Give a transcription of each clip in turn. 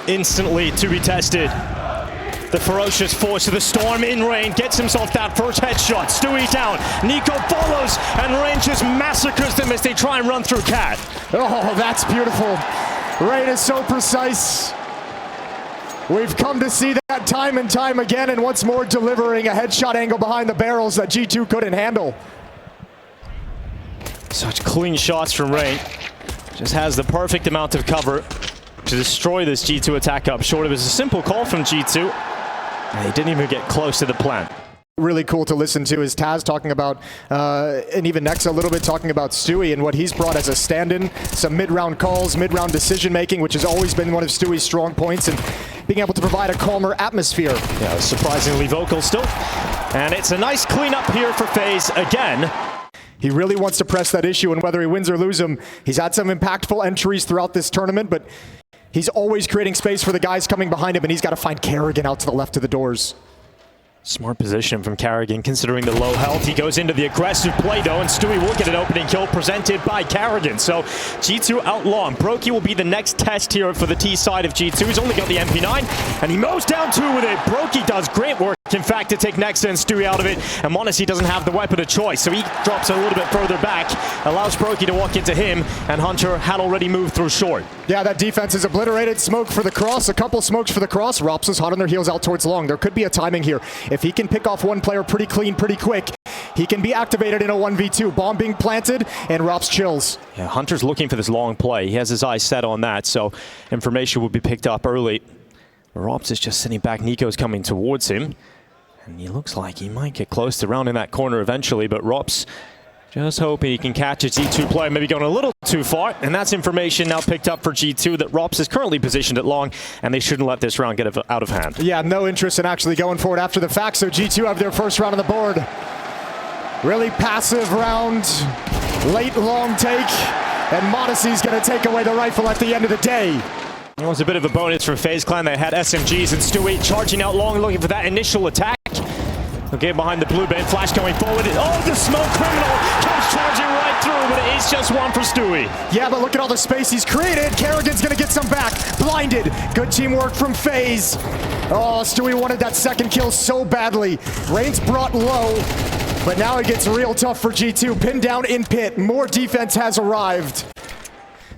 instantly to be tested. The ferocious force of the storm in Rain gets himself that first headshot. Stewie down. Nico follows, and Rain just massacres them as they try and run through Cat. Oh, that's beautiful. Rain is so precise. We've come to see that time and time again, and once more delivering a headshot angle behind the barrels that G2 couldn't handle. Such clean shots from Rain. Just has the perfect amount of cover to destroy this G2 attack up short. It was a simple call from G2. And he didn't even get close to the plant. Really cool to listen to is Taz talking about, and even Nexa a little bit talking about Stewie and what he's brought as a stand-in. Some mid-round calls, mid-round decision-making, which has always been one of Stewie's strong points, and being able to provide a calmer atmosphere. Yeah, surprisingly vocal still. And it's a nice cleanup here for FaZe again. He really wants to press that issue, and whether he wins or lose him, he's had some impactful entries throughout this tournament, but he's always creating space for the guys coming behind him, and he's got to find Kerrigan out to the left of the doors. Smart position from Kerrigan, considering the low health. He goes into the aggressive play, though, and Stewie will get an opening kill presented by Kerrigan. So G2 outlaw. Brokey will be the next test here for the T side of G2. He's only got the MP9, and he mows down two with it. Brokey does great work, in fact, to take Nexa and Stewie out of it. And Mony doesn't have the weapon of choice, so he drops a little bit further back, allows Brokey to walk into him, and Hunter had already moved through short. Yeah, that defense is obliterated. Smoke for the cross, a couple smokes for the cross. Rops is hot on their heels out towards long. There could be a timing here. If he can pick off one player pretty clean, pretty quick, he can be activated in a 1v2. Bomb being planted, and Rops chills. Yeah, Hunter's looking for this long play. He has his eyes set on that, so information will be picked up early. Rops is just sitting back. Nico's coming towards him, and he looks like he might get close to rounding that corner eventually, but Rops just hoping he can catch a G2 player, maybe going a little too far, and that's information now picked up for G2 that Rops is currently positioned at long, and they shouldn't let this round get out of hand. Yeah, no interest in actually going forward after the fact, so G2 have their first round on the board. Really passive round, late long take, and Modessy's going to take away the rifle at the end of the day. It was a bit of a bonus for FaZe Clan. They had SMGs and Stewie charging out long, looking for that initial attack. Okay, behind the blue bin, flash going forward. Oh, the smoke criminal comes charging right through, but it is just one for Stewie. Yeah, but look at all the space he's created. Kerrigan's gonna get some back. Blinded. Good teamwork from FaZe. Oh, Stewie wanted that second kill so badly. Rain's brought low, but now it gets real tough for G2. Pinned down in pit. More defense has arrived.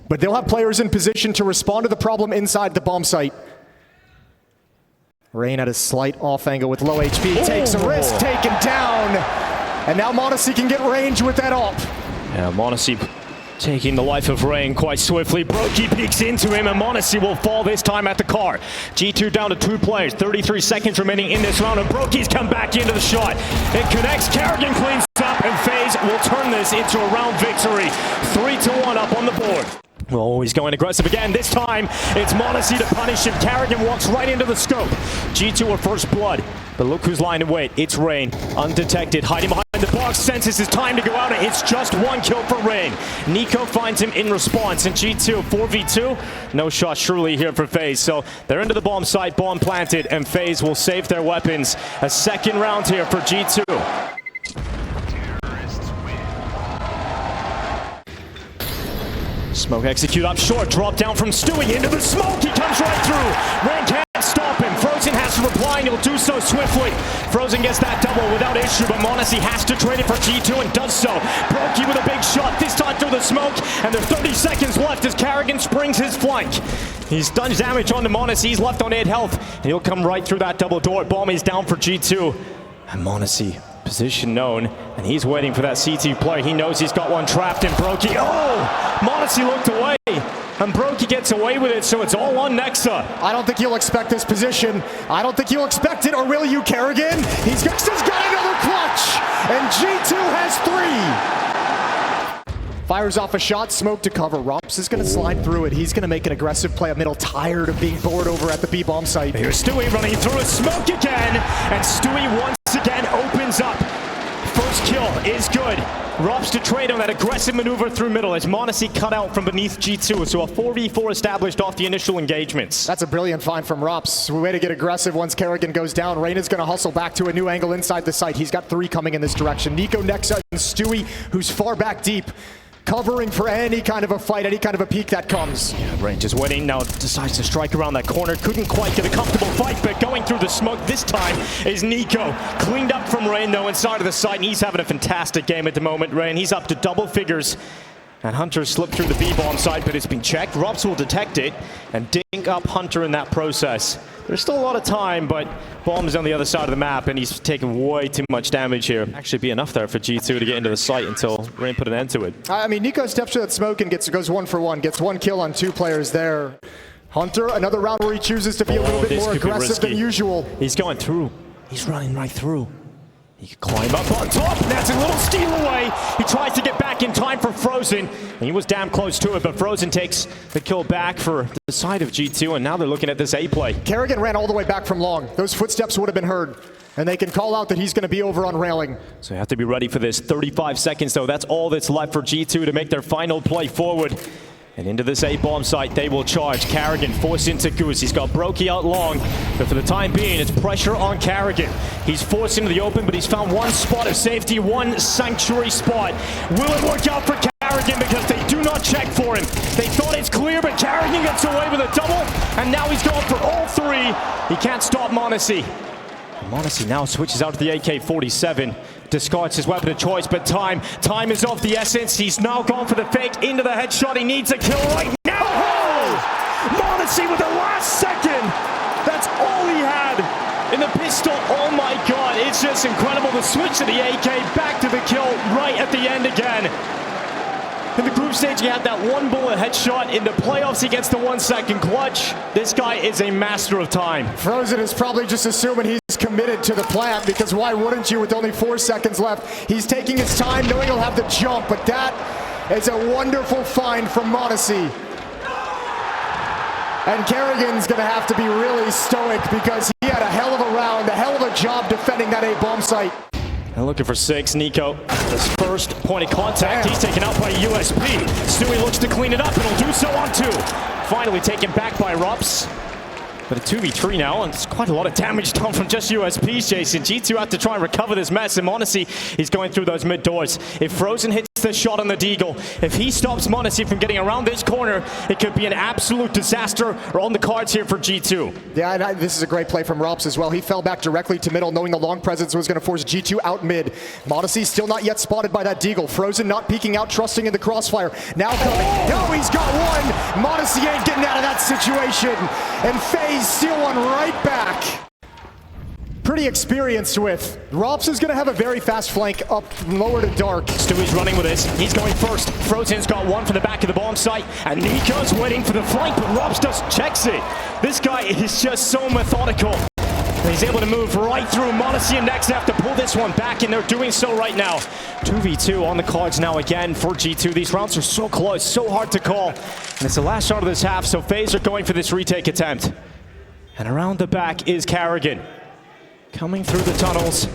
But they'll have players in position to respond to the problem inside the bomb site. Rain at a slight off angle with low HP, takes a risk, taken down. And now Modesty can get range with that op. Yeah, Modesty taking the life of Rain quite swiftly. Brokey peeks into him, and Modesty will fall this time at the car. G2 down to 2 players, 33 seconds remaining in this round, and Brokey's come back into the shot. It connects, Kerrigan cleans up, and FaZe will turn this into a round victory. 3-1 up on the board. Oh, he's going aggressive again. This time, it's Modesty to punish him. Kerrigan walks right into the scope. G2 are first blood, but look who's lying in wait. It's Rain, undetected, hiding behind the box, senses his time to go out, and it's just one kill for Rain. Nico finds him in response, and G2, 4v2. No shot surely here for FaZe, so they're into the bomb site, bomb planted, and FaZe will save their weapons. A second round here for G2. Smoke execute up short, drop down from Stewie into the smoke, he comes right through. Rain can't stop him, Frozen has to reply and he'll do so swiftly. Frozen gets that double without issue, but Modesty has to trade it for G2 and does so. Brokey with a big shot, this time through the smoke, and there's 30 seconds left as Kerrigan springs his flank. He's done damage on the Modesty, he's left on 8 health, and he'll come right through that double door. Bomb is down for G2, and Modesty, position known, and he's waiting for that CT play. He knows he's got one trapped in Brokey. Oh! Modesty looked away, and Brokey gets away with it, so it's all on Nexa. I don't think you'll expect this position. I don't think you'll expect it, or will you, Kerrigan? He's got another clutch, and G2 has 3. Fires off a shot, smoke to cover. Rops is going to slide through it. He's going to make an aggressive play up middle, tired of being bored over at the B bomb site. Here's Stewie running through a smoke again, and Stewie once again opens up. First kill is good. Rops to trade on that aggressive maneuver through middle as Modesty cut out from beneath G2, so a 4v4 established off the initial engagements. That's a brilliant find from Rops. Way to get aggressive once Kerrigan goes down. Rain is going to hustle back to a new angle inside the site. He's got 3 coming in this direction. Nico, Nexa, and Stewie, who's far back deep. covering for any kind of a fight, any kind of a peek that comes. Yeah, Rain just waiting, now decides to strike around that corner. Couldn't quite get a comfortable fight, but going through the smoke this time is Nico. Cleaned up from Rain though inside of the site, and he's having a fantastic game at the moment. Rain, he's up to double figures. And Hunter slipped through the B-bomb site, but it's been checked. Robs will detect it and dink up Hunter in that process. There's still a lot of time, but bomb is on the other side of the map, and he's taking way too much damage here. Actually be enough there for G2 to get into the site until Rain put an end to it. I mean, Nico steps through that smoke and goes 1 for 1, gets 1 kill on 2 players there. Hunter, another round where he chooses to be a little bit more aggressive than usual. He's going through. He's running right through. He can climb up on top. That's a little steal away. He tries to get back in time for Frozen. And he was damn close to it, but Frozen takes the kill back for the side of G2, and now they're looking at this A play. Kerrigan ran all the way back from long. Those footsteps would have been heard. And they can call out that he's going to be over on railing. So you have to be ready for this. 35 seconds, though. That's all that's left for G2 to make their final play forward. And into this A-bomb site, they will charge. Kerrigan forced into Goose. He's got Brokey out long, but for the time being, it's pressure on Kerrigan. He's forced into the open, but he's found one spot of safety, one sanctuary spot. Will it work out for Kerrigan? Because they do not check for him. They thought it's clear, but Kerrigan gets away with a double, and now he's going for all 3. He can't stop Mony. Mony now switches out to the AK-47. Discards his weapon of choice, but time is of the essence. He's now gone for the fake into the headshot. He needs a kill right now. Oh! Mony with the last second. That's all he had in the pistol. Oh my God, it's just incredible. The switch to the AK, back to the kill right at the end again. In the group stage, he had that 1-bullet headshot. In the playoffs, he gets the 1-second clutch. This guy is a master of time. Frozen is probably just assuming he's committed to the plan, because why wouldn't you with only 4 seconds left? He's taking his time, knowing he'll have the jump, but that is a wonderful find from Mony. And Kerrigan's going to have to be really stoic, because he had a hell of a round, a hell of a job defending that A-bomb site. And looking for 6, Nico. His first point of contact. He's taken out by USP. Stewie looks to clean it up, and he'll do so on 2. Finally taken back by Rups. But a 2v3 now, and it's quite a lot of damage done from just USP's, Jason. G2 have to try and recover this mess, and Mony, he's going through those mid doors. If Frozen hits the shot on the Deagle, if he stops Mony from getting around this corner, it could be an absolute disaster on the cards here for G2. Yeah, and this is a great play from Rups as well. He fell back directly to middle, knowing the long presence was going to force G2 out mid. Mony still not yet spotted by that Deagle. Frozen not peeking out, trusting in the crossfire. Now coming. No, he's got 1. Mony ain't getting out of that situation. And FaZe steal one right back. Pretty experienced with. Rups is going to have a very fast flank up lower to dark. Stewie's running with this. He's going first. Frozen's got 1 from the back of the bomb site, and Nico's waiting for the flank, but Rups just checks it. This guy is just so methodical. And he's able to move right through. Mony and Next have to pull this one back, and they're doing so right now. 2v2 on the cards now again for G2. These rounds are so close, so hard to call. And it's the last shot of this half, so FaZe are going for this retake attempt. And around the back is Kerrigan. Coming through the tunnels.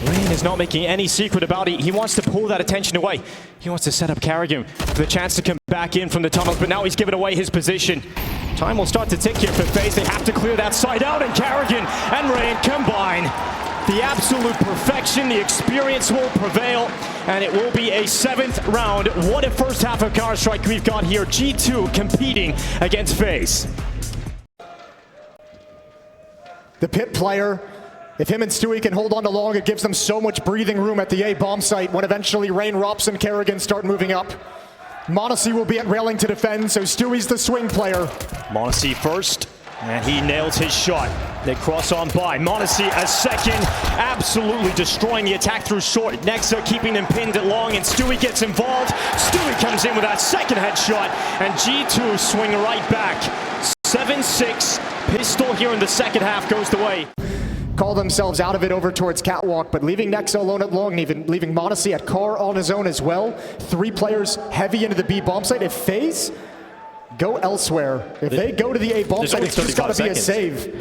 Rain is not making any secret about it. He wants to pull that attention away. He wants to set up Kerrigan for the chance to come back in from the tunnels, but now he's given away his position. Time will start to tick here for FaZe. They have to clear that side out, and Kerrigan and Rain combine. The absolute perfection, the experience will prevail, and it will be a 7th round. What a first half of Counter-Strike we've got here. G2 competing against FaZe. The pit player, if him and Stewie can hold on to long, it gives them so much breathing room at the A-bomb site when eventually Rain, Rups, and Kerrigan start moving up. Mony will be at railing to defend, so Stewie's the swing player. Mony first, and he nails his shot. They cross on by. Mony a second, absolutely destroying the attack through short. Nexa keeping them pinned at long, and Stewie gets involved. Stewie comes in with that second headshot, and G2 swing right back. 7-6, pistol here in the second half goes the way. Call themselves out of it over towards Catwalk, but leaving Nexa alone at long, even leaving Mony at car on his own as well. 3 players heavy into the B bomb site. If FaZe go elsewhere, if they go to the A bomb site, it's just got to be a save.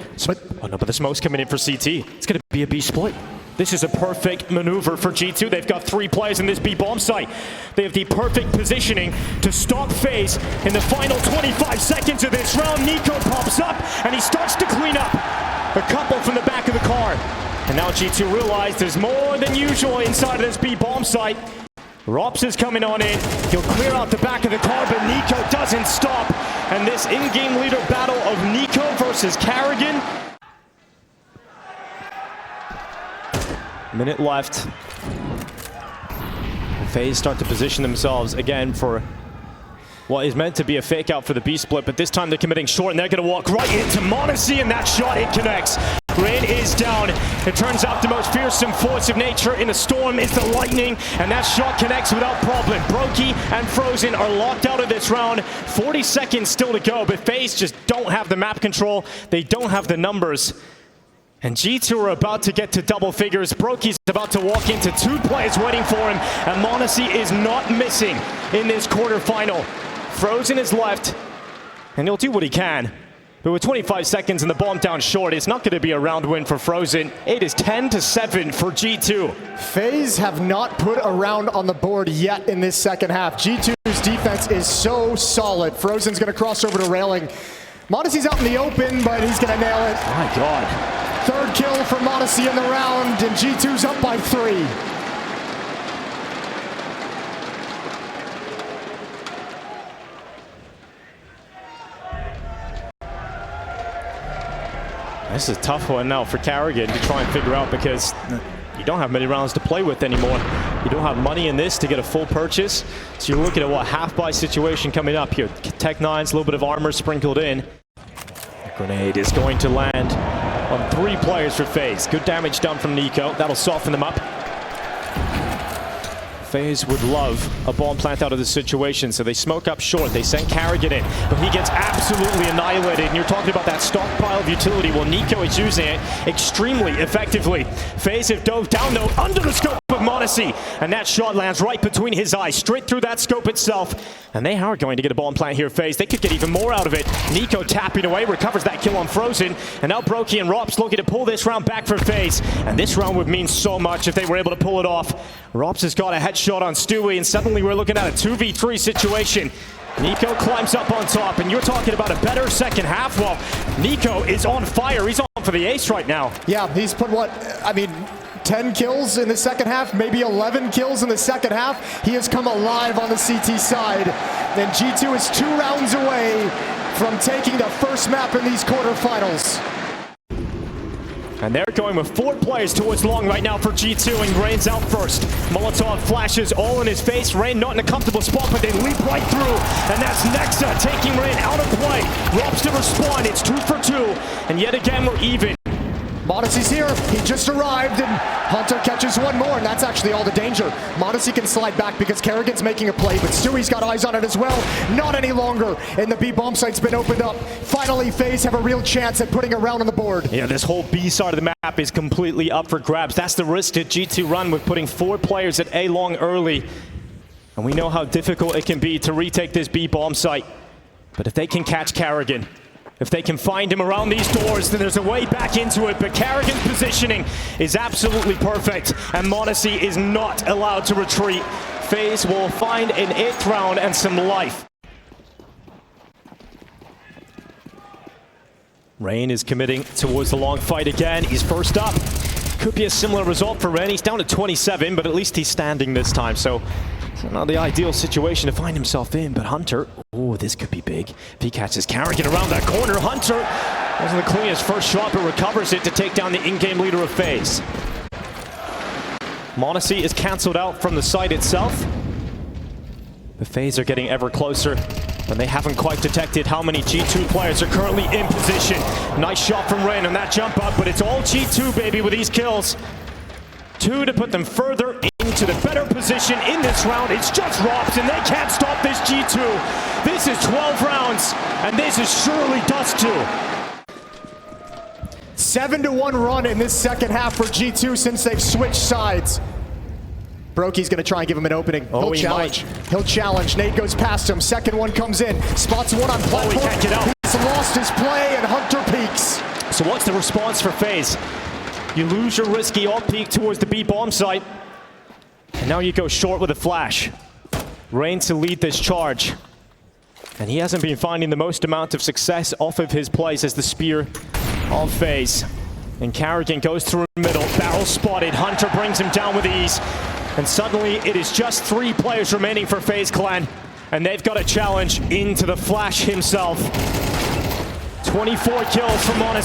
But the smoke's coming in for CT. It's going to be a B split. This is a perfect maneuver for G2. They've got 3 players in this B bomb site. They have the perfect positioning to stop FaZe in the final 25 seconds of this round. Nico pops up, and he starts to clean up a couple from the back of the car. And now G2 realize there's more than usual inside of this B bomb site. Rops is coming on in. He'll clear out the back of the car, but Nico doesn't stop. And this in-game leader battle of Nico versus Carrigan. Minute left. FaZe start to position themselves again for what is meant to be a fake out for the B split, but this time they're committing short and they're going to walk right into Mony, and that shot, it connects. Rain is down. It turns out the most fearsome force of nature in a storm is the lightning, and that shot connects without problem. Brokey and Frozen are locked out of this round. 40 seconds still to go, but FaZe just don't have the map control. They don't have the numbers. And G2 are about to get to double figures. Brokey's about to walk into 2 players waiting for him, and Mony is not missing in this quarterfinal. Frozen is left, and he'll do what he can. But with 25 seconds and the bomb down short, it's not going to be a round win for Frozen. It is 10-7 for G2. FaZe have not put a round on the board yet in this second half. G2's defense is so solid. Frozen's going to cross over to railing. Mony's out in the open, but he's going to nail it. My God. 3rd kill for Mony in the round, and G2's up by 3. This is a tough one now for Carrigan to try and figure out, because you don't have many rounds to play with anymore. You don't have money in this to get a full purchase. So you're looking at what, half-buy situation coming up here. Tech 9's, a little bit of armor sprinkled in. The grenade is going to land on 3 players for FaZe. Good damage done from Nico. That'll soften them up. FaZe would love a bomb plant out of this situation, so they smoke up short. They send Carrigan in, but he gets absolutely annihilated. And you're talking about that stockpile of utility. Well, Nico is using it extremely effectively. FaZe have dove down, though, under the scope of Mony, and that shot lands right between his eyes, straight through that scope itself. And they are going to get a bomb plant here, FaZe. They could get even more out of it. Nico tapping away, recovers that kill on Frozen, and now Brokey and Rops looking to pull this round back for FaZe. And this round would mean so much if they were able to pull it off. Rops has got a headshot on Stewie, and suddenly we're looking at a 2v3 situation. Nico climbs up on top, and you're talking about a better second half. Well, Nico is on fire. He's on for the ace right now. Yeah, he's put 10 kills in the second half, maybe 11 kills in the second half. He has come alive on the CT side. And G2 is 2 rounds away from taking the first map in these quarterfinals. And they're going with 4 players towards long right now for G2, and Rain's out first. Molotov flashes all in his face. Rain not in a comfortable spot, but they leap right through. And that's Nexa taking Rain out of play. Rops to respond. It's 2 for 2. And yet again, we're even. Mony's here. He just arrived, and Hunter catches 1 more, and that's actually all the danger. Mony can slide back because Carrigan's making a play, but Stewie's got eyes on it as well. Not any longer, and the B bomb site's been opened up. Finally, FaZe have a real chance at putting a round on the board. Yeah, this whole B side of the map is completely up for grabs. That's the risk that G2 run with putting 4 players at A long early. And we know how difficult it can be to retake this B bomb site. But if they can catch Carrigan, if they can find him around these doors, then there's a way back into it. But Carrigan's positioning is absolutely perfect, and Mony is not allowed to retreat. FaZe will find an 8th round and some life. Rain is committing towards the long fight again. He's first up. Could be a similar result for Rain. He's down to 27, but at least he's standing this time. So it's not the ideal situation to find himself in, but Hunter, oh, this could be big. If he catches Carrigan around that corner, Hunter wasn't the cleanest first shot, but recovers it to take down the in-game leader of FaZe. Mony is canceled out from the site itself. The FaZe are getting ever closer, and they haven't quite detected how many G2 players are currently in position. Nice shot from Rain on that jump up, but it's all G2, baby, with these kills. 2 to put them further into the better position in this round. It's just Rops, and they can't stop this G2. This is 12 rounds, and this is surely dust 2. 7-1 run in this second half for G2 since they've switched sides. Brokey's going to try and give him an opening. Oh, He'll challenge. He'll challenge. Nate goes past him. Second one comes in. Spots 1 on platform. Oh, he can't get out. He's lost his play, and Hunter peeks. So what's the response for FaZe? You lose your risky alt peek towards the B bomb site, and now you go short with a flash. Rain to lead this charge, and he hasn't been finding the most amount of success off of his plays as the spear of FaZe. And Carrigan goes through the middle, barrel spotted. Hunter brings him down with ease. And suddenly it is just 3 players remaining for FaZe Clan. And they've got a challenge into the Flash himself. 24 kills from Mony,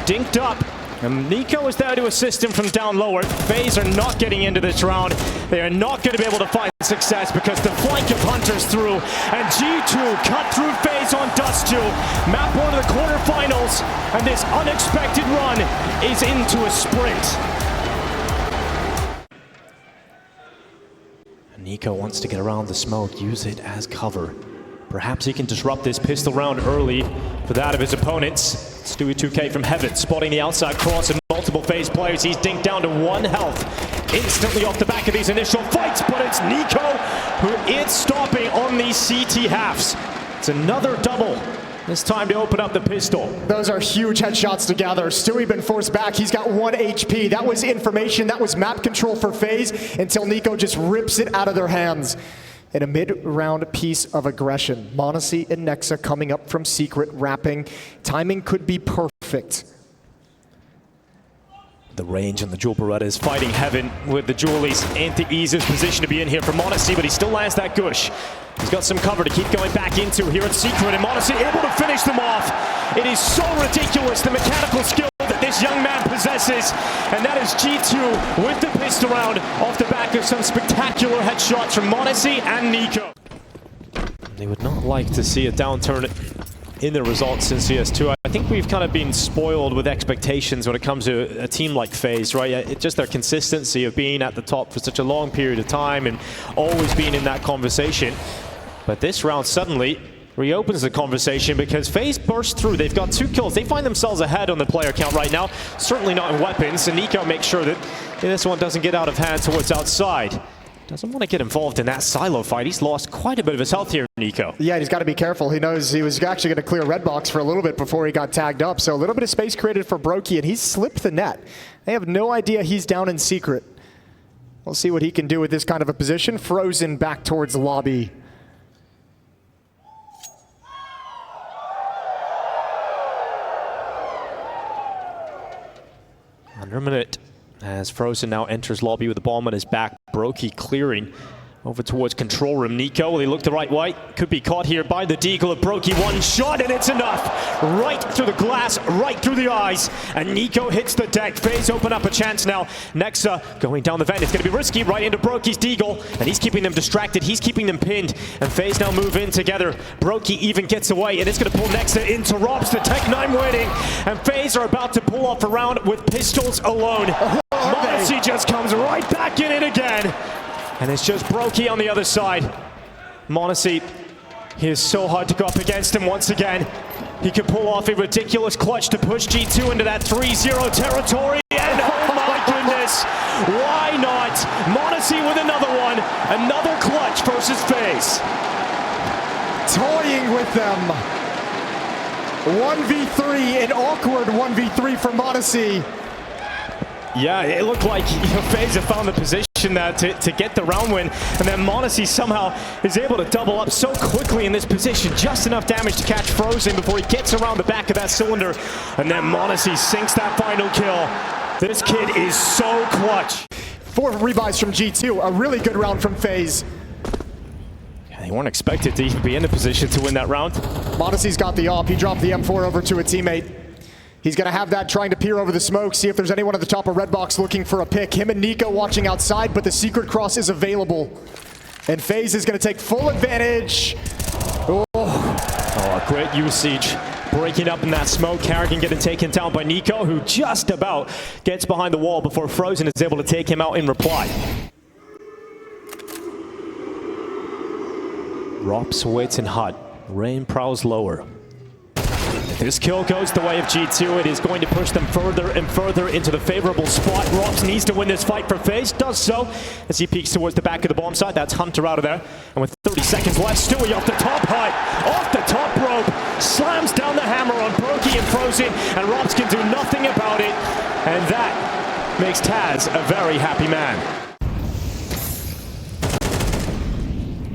dinked up. And Nico is there to assist him from down lower. FaZe are not getting into this round. They are not going to be able to find success because the flank of Hunters through. And G2 cut through FaZe on Dust 2. Map 1 of the quarterfinals. And this unexpected run is into a sprint. Nico wants to get around the smoke, use it as cover. Perhaps he can disrupt this pistol round early for that of his opponents. Stewie 2K from Heaven, spotting the outside cross and multiple FaZe players. He's dinked down to 1 health instantly off the back of these initial fights, but it's Nico who is stopping on these CT halves. It's another double. It's time to open up the pistol. Those are huge headshots to gather. Stewie been forced back. He's got 1 HP. That was information. That was map control for FaZe until Nico just rips it out of their hands. In a mid-round piece of aggression, Mony and Nexa coming up from secret, wrapping. Timing could be perfect. The range on the Jewel Beretta is fighting Heaven with the Jewelies into Ease's position to be in here for Mony, but he still lands that gush. He's got some cover to keep going back into here at Secret, and Mony able to finish them off. It is so ridiculous, the mechanical skill that this young man possesses, and that is G2 with the pistol round off the back of some spectacular headshots from Mony and Nico. They would not like to see a downturn in the results in CS2. I think we've kind of been spoiled with expectations when it comes to a team like FaZe, right? It's just their consistency of being at the top for such a long period of time and always being in that conversation. But this round suddenly reopens the conversation because FaZe burst through. They've got 2 kills. They find themselves ahead on the player count right now. Certainly not in weapons. And Nico makes sure that this one doesn't get out of hand towards outside. Doesn't want to get involved in that silo fight. He's lost quite a bit of his health here, Nico. Yeah, he's got to be careful. He knows he was actually going to clear red box for a little bit before he got tagged up. So a little bit of space created for Brokey, and he's slipped the net. They have no idea he's down in secret. We'll see what he can do with this kind of a position. Frozen back towards lobby. Under a minute as Frozen now enters lobby with the bomb on his back. Brokey clearing over towards control room. Nico, will he look the right way? Could be caught here by the deagle of Brokey. 1 shot and it's enough. Right through the glass, right through the eyes. And Nico hits the deck. FaZe open up a chance now. Nexa going down the vent. It's going to be risky right into Brokey's deagle. And he's keeping them distracted. He's keeping them pinned. And FaZe now move in together. Brokey even gets away. And it's going to pull Nexa into Robs. The Tech 9 waiting. And FaZe are about to pull off a round with pistols alone. Mony just comes right back in it again. And it's just Brokey on the other side. Mony, he is so hard to go up against him once again. He could pull off a ridiculous clutch to push G2 into that 3-0 territory. And oh my goodness, why not? Mony with another one. Another clutch versus FaZe. Toying with them. 1v3, an awkward 1v3 for Mony. Yeah, it looked like FaZe have found the position to get the round win, and then Mony somehow is able to double up so quickly in this position, just enough damage to catch Frozen before he gets around the back of that cylinder, and then Mony sinks that final kill. This kid is so clutch. 4 rebuys from G2, a really good round from FaZe. Yeah, they weren't expected to even be in a position to win that round. Mony's got the AWP, he dropped the M4 over to a teammate. He's going to have that trying to peer over the smoke, see if there's anyone at the top of red box looking for a pick. Him and Nico watching outside, but the secret cross is available. And FaZe is going to take full advantage. Oh, great usage. Breaking up in that smoke. Carrigan getting taken down by Nico, who just about gets behind the wall before Frozen is able to take him out in reply. Rops waits in hut. Rain prowls lower. This kill goes the way of G2. It is going to push them further and further into the favorable spot. Rops needs to win this fight for FaZe. Does so as he peeks towards the back of the bomb site. That's Hunter out of there. And with 30 seconds left, Stewie off the top hut. Off the top rope. Slams down the hammer on Brokey and Frozen. And Rops can do nothing about it. And that makes Taz a very happy man.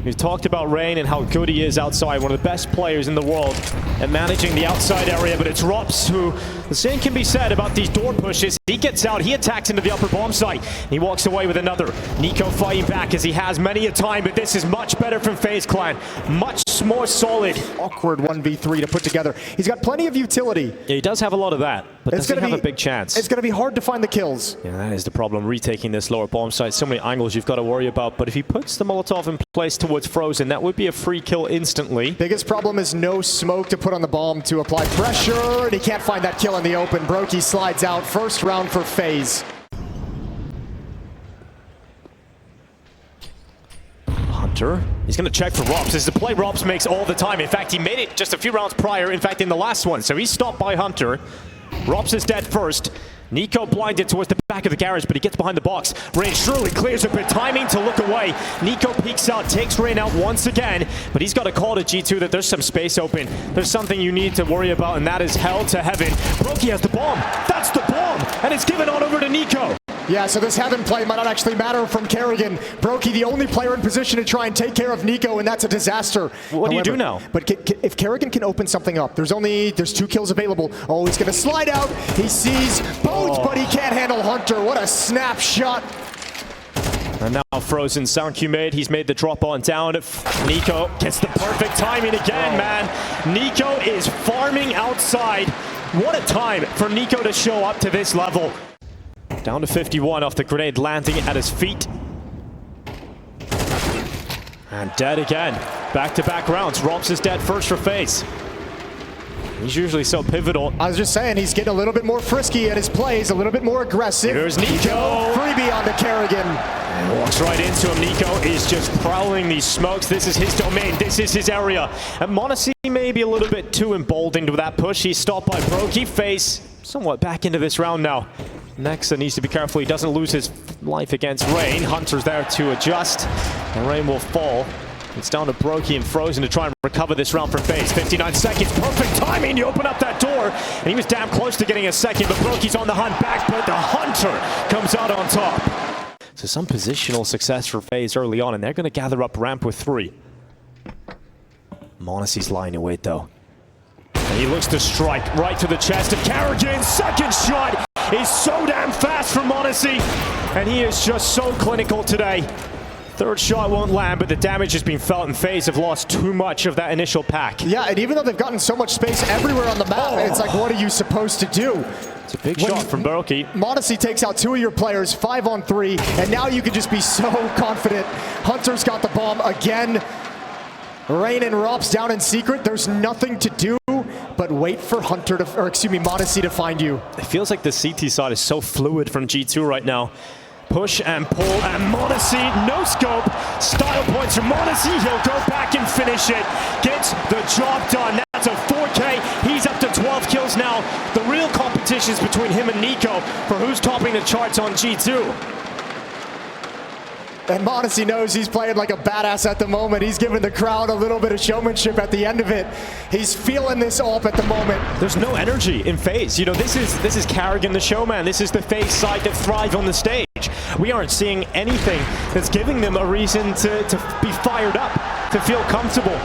We've talked about Rain and how good he is outside, one of the best players in the world at managing the outside area, but it's Rops who, the same can be said about these door pushes. He gets out, he attacks into the upper bomb site, and he walks away with another. Nico fighting back as he has many a time, but this is much better from FaZe Clan. Much more solid. Awkward 1v3 to put together. He's got plenty of utility. Yeah, he does have a lot of that, but doesn't have a big chance. It's going to be hard to find the kills. Yeah, that is the problem, retaking this lower bomb site. So many angles you've got to worry about, but if he puts the Molotov in place towards Frozen, that would be a free kill instantly. Biggest problem is no smoke to put on the bomb to apply pressure, and he can't find that kill in the open. Brokey slides out. First round for FaZe. Hunter, he's going to check for Rops. This is the play Rops makes all the time. In fact, he made it just a few rounds prior, in fact, in the last one. So he's stopped by Hunter. Rops is dead first. Nico blinded towards the back of the garage, but he gets behind the box. Rain surely clears a bit, timing to look away. Nico peeks out, takes Rain out once again, but he's got a call to G2 that there's some space open. There's something you need to worry about, and that is hell to heaven. Brokey has the bomb. That's the bomb, and it's given on over to Nico. Yeah, so this heaven play might not actually matter from Kerrigan. Brokey, the only player in position to try and take care of Nico, and that's a disaster. What do you do now? But if Kerrigan can open something up, there's 2 kills available. Oh, he's going to slide out. He sees both, but he can't handle Hunter. What a snapshot. And now Frozen sound cue made. He's made the drop on down. Nico gets the perfect timing again, man. Nico is farming outside. What a time for Nico to show up to this level. Down to 51 off the grenade landing at his feet. And dead again. Back-to-back rounds. Rops is dead first for FaZe. He's usually so pivotal. I was just saying, he's getting a little bit more frisky at his plays, a little bit more aggressive. Here's Nico. Freebie onto Kerrigan. And walks right into him. Nico is just prowling these smokes. This is his domain. This is his area. And Mony may be a little bit too emboldened with that push. He's stopped by Brokey. FaZe somewhat back into this round now. Nexa needs to be careful he doesn't lose his life against Rain. Hunter's there to adjust, and Rain will fall. It's down to Brokey and Frozen to try and recover this round for FaZe. 59 seconds, perfect timing to open up that door. And he was damn close to getting a second, but Brokey's on the hunt back, but the Hunter comes out on top. So some positional success for FaZe early on, and they're going to gather up ramp with 3. Mony's lying in wait, though. And he looks to strike right to the chest of Kerrigan. Second shot is so damn fast for Mony, and he is just so clinical today. Third shot won't land, but the damage has been felt, and FaZe have lost too much of that initial pack. Yeah, and even though they've gotten so much space everywhere on the map, it's like, what are you supposed to do? It's a big shot from Brokey. Mony takes out 2 of your players, 5 on 3, and now you can just be so confident. Hunter's got the bomb again. Rain and Rops down in secret. There's nothing to do but wait for Hunter to, or excuse me, Mony to find you. It feels like the CT side is so fluid from G2 right now. Push and pull, and Mony, no scope. Style points from Mony. He'll go back and finish it. Gets the job done. That's a 4K. He's up to 12 kills now. The real competition is between him and Nico for who's topping the charts on G2. And Mony knows he's playing like a badass at the moment. He's giving the crowd a little bit of showmanship at the end of it. He's feeling this up at the moment. There's no energy in FaZe. You know, this is Kerrigan the showman. This is the FaZe side that thrive on the stage. We aren't seeing anything that's giving them a reason to be fired up, to feel comfortable.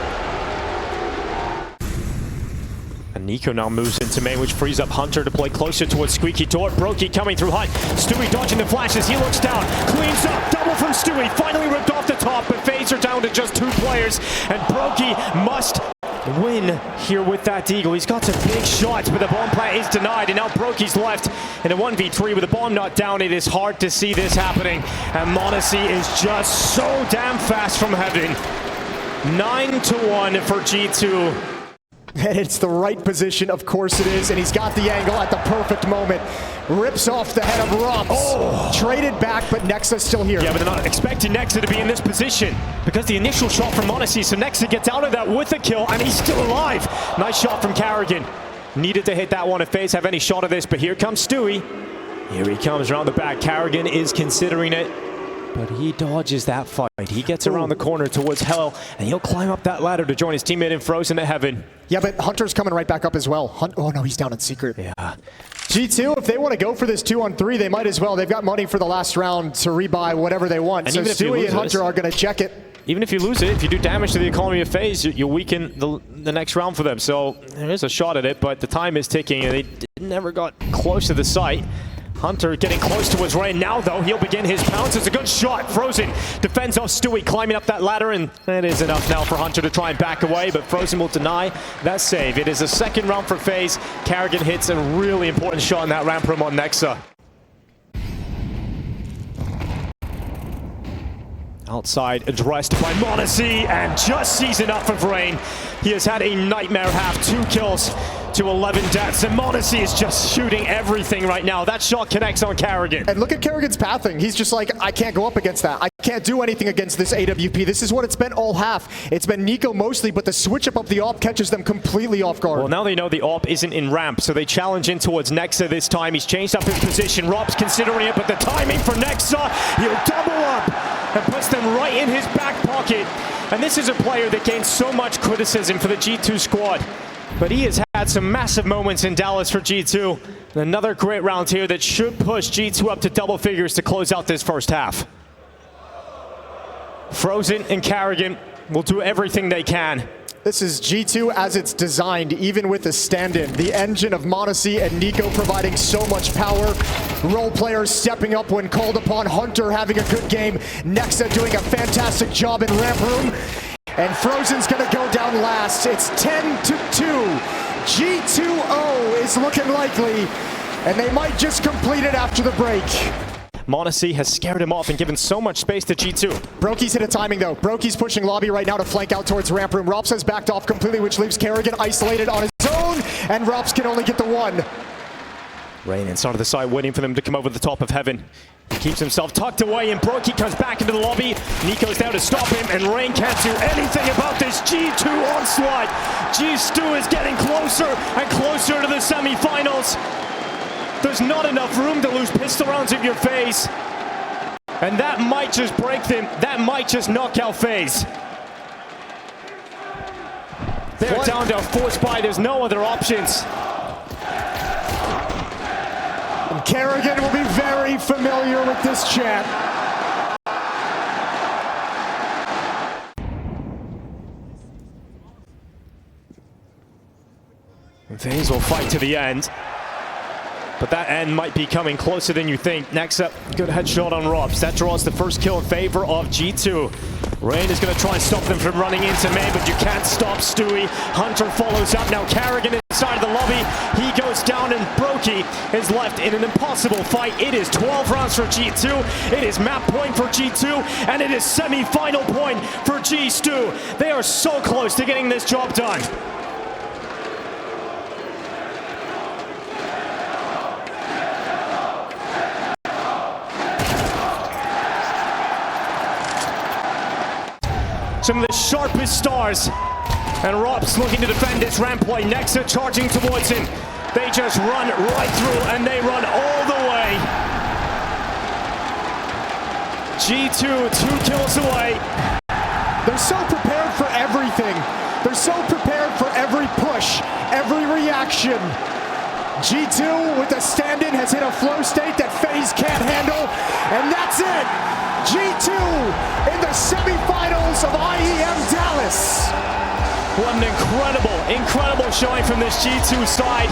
And Nico now moves into main, which frees up Hunter to play closer towards Squeaky Door. Brokey coming through Hunt. Stewie dodging the flashes. He looks down, cleans up, double from Stewie. Finally ripped off the top, but FaZe are down to just 2 players. And Brokey must win here with that deagle. He's got some big shots, but the bomb plant is denied. And now Brokey's left in a 1v3 with the bomb not down. It is hard to see this happening. And Mony is just so damn fast from heaven. 9-1 for G2. And it's the right position, of course it is, and he's got the angle at the perfect moment. Rips off the head of Rops. Oh. Traded back, but Nexa's still here. Yeah, but they're not expecting Nexa to be in this position because the initial shot from Mony, so Nexa gets out of that with a kill, and he's still alive. Nice shot from Kerrigan. Needed to hit that one if FaZe have any shot of this, but here comes Stewie. Here he comes around the back. Kerrigan is considering it, but he dodges that fight. He gets around the corner towards Hell, and he'll climb up that ladder to join his teammate in Frozen to Heaven. Yeah, but Hunter's coming right back up as well. Oh no, he's down in secret. Yeah. G2, if they want to go for this 2-on-3, they might as well. They've got money for the last round to rebuy whatever they want. And so even if you Stewie lose and Hunter are going to check it. even if you lose it, if you do damage to the economy of FaZe, you weaken the next round for them. So there is a shot at it, but the time is ticking, and they never got close to the site. Hunter getting close towards Rain. Now, though, he'll begin his pounce. It's a good shot. Frozen defends off Stewie, climbing up that ladder, and it is enough now for Hunter to try and back away, but Frozen will deny that save. It is a second round for FaZe. Carrigan hits a really important shot in that ramp room on Nexa. Outside, addressed by Mony, and just sees enough of Rain. He has had a nightmare half, 2 kills to 11 deaths, and Mony is just shooting everything right now. That shot connects on Carrigan. And look at Carrigan's pathing. He's just like, I can't go up against that. I can't do anything against this AWP. This is what it's been all half. It's been Nico mostly, but the switch up of the AWP catches them completely off guard. Well, now they know the AWP isn't in ramp, so they challenge in towards Nexa this time. He's changed up his position. Rob's considering it, but the timing for Nexa, he'll double up and puts them right in his back pocket. And this is a player that gains so much criticism for the G2 squad. But he has had some massive moments in Dallas for G2. Another great round here that should push G2 up to double figures to close out this first half. Frozen and Carrigan will do everything they can. This is G2 as it's designed, even with the stand-in. The engine of Mony and Nico providing so much power. Role players stepping up when called upon. Hunter having a good game. Nexa doing a fantastic job in ramp room. And Frozen's gonna go down last. It's 10-2. G2-0 is looking likely, and they might just complete it after the break. Mony has scared him off and given so much space to G2. Brokey's hit a timing though. Brokey's pushing lobby right now to flank out towards ramp room. Rops has backed off completely, which leaves Carrigan isolated on his own, and Rops can only get the one. Rain inside of the side, waiting for them to come over the top of heaven. He keeps himself tucked away, and Brokey comes back into the lobby. Nico's there to stop him, and Rain can't do anything about this G2 onslaught. G2 is getting closer and closer to the semifinals. There's not enough room to lose pistol rounds in your FaZe. And that might just break them. That might just knock out FaZe. They're down to a 4 spy. There's no other options. And Carrigan will be very familiar with this chant. FaZe will fight to the end. But that end might be coming closer than you think. Nexa, good headshot on Robs. That draws the first kill in favor of G2. Rain is going to try and stop them from running into main, but you can't stop Stewie. Hunter follows up. Now Carrigan inside of the lobby. He goes down, and Brokey is left in an impossible fight. It is 12 rounds for G2. It is map point for G2, and it is semi-final point for G2. They are so close to getting this job done. Some of the sharpest stars, and Rob's looking to defend this ramp play. Nexa charging towards him. They just run right through, and they run all the way. G2 2 kills away. They're so prepared for everything. They're so prepared for every push, every reaction. G2 with the stand-in has hit a flow state that FaZe can't handle, and that's it. G2 in the semifinals of IEM Dallas. What an incredible showing from this G2 side.